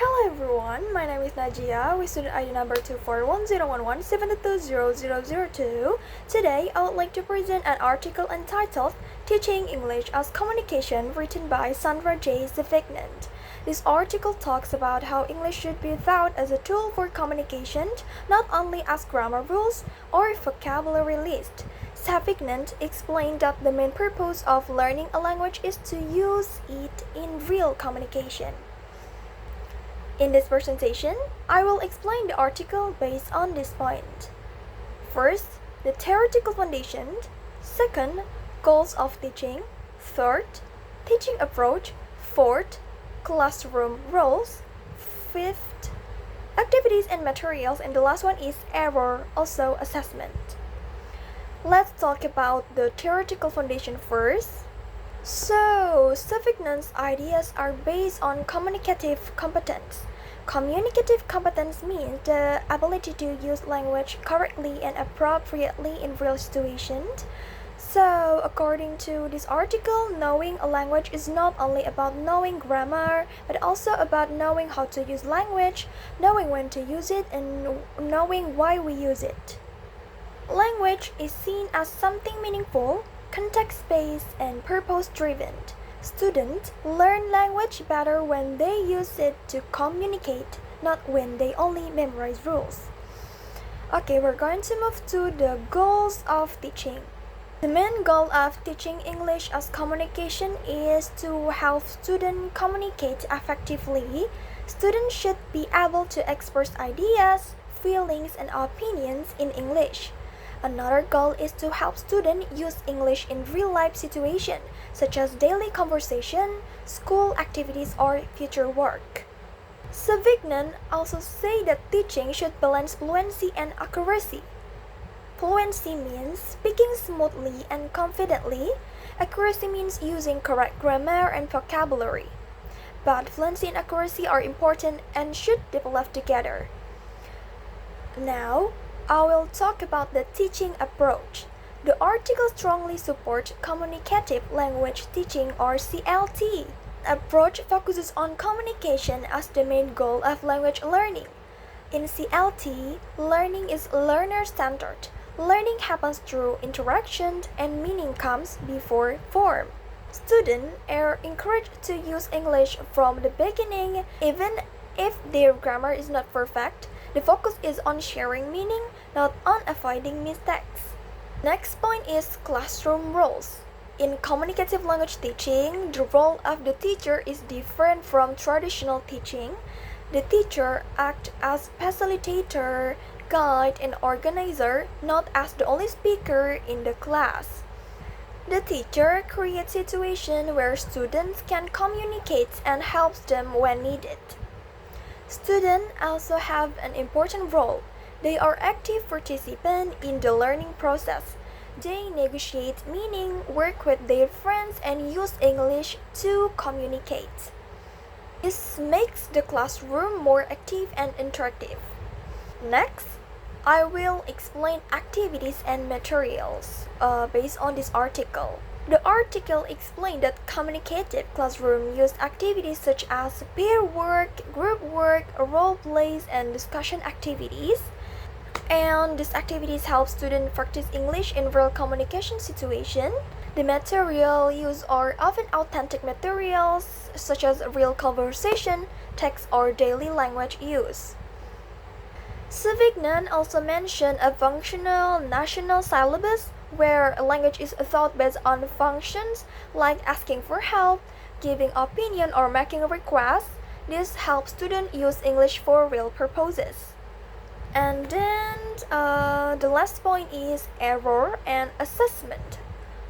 Hello everyone, my name is Najiya with student ID number 2410117220002. Today, I would like to present an article entitled Teaching English as Communication written by Sandra J. Savignon. This article talks about how English should be thought as a tool for communication, not only as grammar rules or vocabulary list. Savignon explained that the main purpose of learning a language is to use it in real communication. In this presentation, I will explain the article based on this point. First, the theoretical foundation. Second, goals of teaching. Third, teaching approach. Fourth, classroom roles. Fifth, activities and materials. And the last one is error, also assessment. Let's talk about the theoretical foundation first. So, Savignon's ideas are based on communicative competence. Communicative competence means the ability to use language correctly and appropriately in real situations. So, according to this article, knowing a language is not only about knowing grammar, but also about knowing how to use language, knowing when to use it, and knowing why we use it. Language is seen as something meaningful, context-based, and purpose-driven. Students learn language better when they use it to communicate, not when they only memorize rules. Okay, we're going to move to the goals of teaching. The main goal of teaching English as communication is to help students communicate effectively. Students should be able to express ideas, feelings, and opinions in English. Another goal is to help students use English in real-life situations, such as daily conversation, school activities, or future work. Savignon also say that teaching should balance fluency and accuracy. Fluency means speaking smoothly and confidently. Accuracy means using correct grammar and vocabulary. But fluency and accuracy are important and should develop together. Now, I will talk about the teaching approach. The article strongly supports communicative language teaching or CLT. The approach focuses on communication as the main goal of language learning. In CLT, learning is learner-centered. Learning happens through interaction and meaning comes before form. Students are encouraged to use English from the beginning, even if their grammar is not perfect. The focus is on sharing meaning, not on avoiding mistakes. Next point is classroom roles. In communicative language teaching, the role of the teacher is different from traditional teaching. The teacher acts as facilitator, guide, and organizer, not as the only speaker in the class. The teacher creates situations where students can communicate and helps them when needed. Students also have an important role. They are active participants in the learning process. They negotiate meaning, work with their friends, and use English to communicate. This makes the classroom more active and interactive. Next, I will explain activities and materials based on this article. The article explained that communicative classroom used activities such as peer work, group work, role plays, and discussion activities. And these activities help students practice English in real communication situations. The material used are often authentic materials such as real conversation, text, or daily language use. Savignon also mentioned a functional national syllabus where a language is taught based on functions like asking for help, giving opinion, or making requests. This helps students use English for real purposes. And then the last point is error and assessment.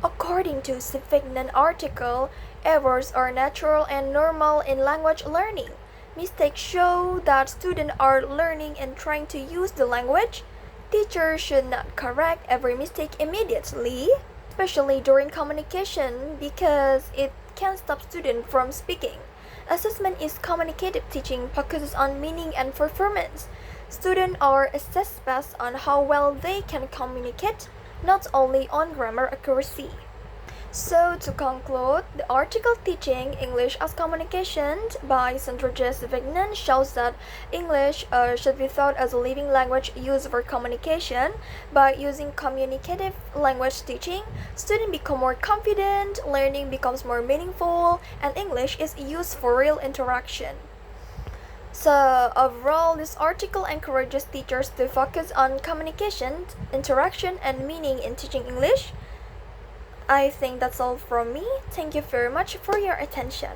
According to Savignon article, errors are natural and normal in language learning. Mistakes show that students are learning and trying to use the language. Teachers should not correct every mistake immediately, especially during communication, because it can stop students from speaking. Assessment is communicative teaching focuses on meaning and performance. Students are assessed based on how well they can communicate, not only on grammar accuracy. So, to conclude, the article Teaching English as Communication by Sandra Savignon shows that English should be thought as a living language used for communication. By using communicative language teaching, students become more confident, learning becomes more meaningful, and English is used for real interaction. So, overall, this article encourages teachers to focus on communication, interaction, and meaning in teaching English. I think that's all from me. Thank you very much for your attention.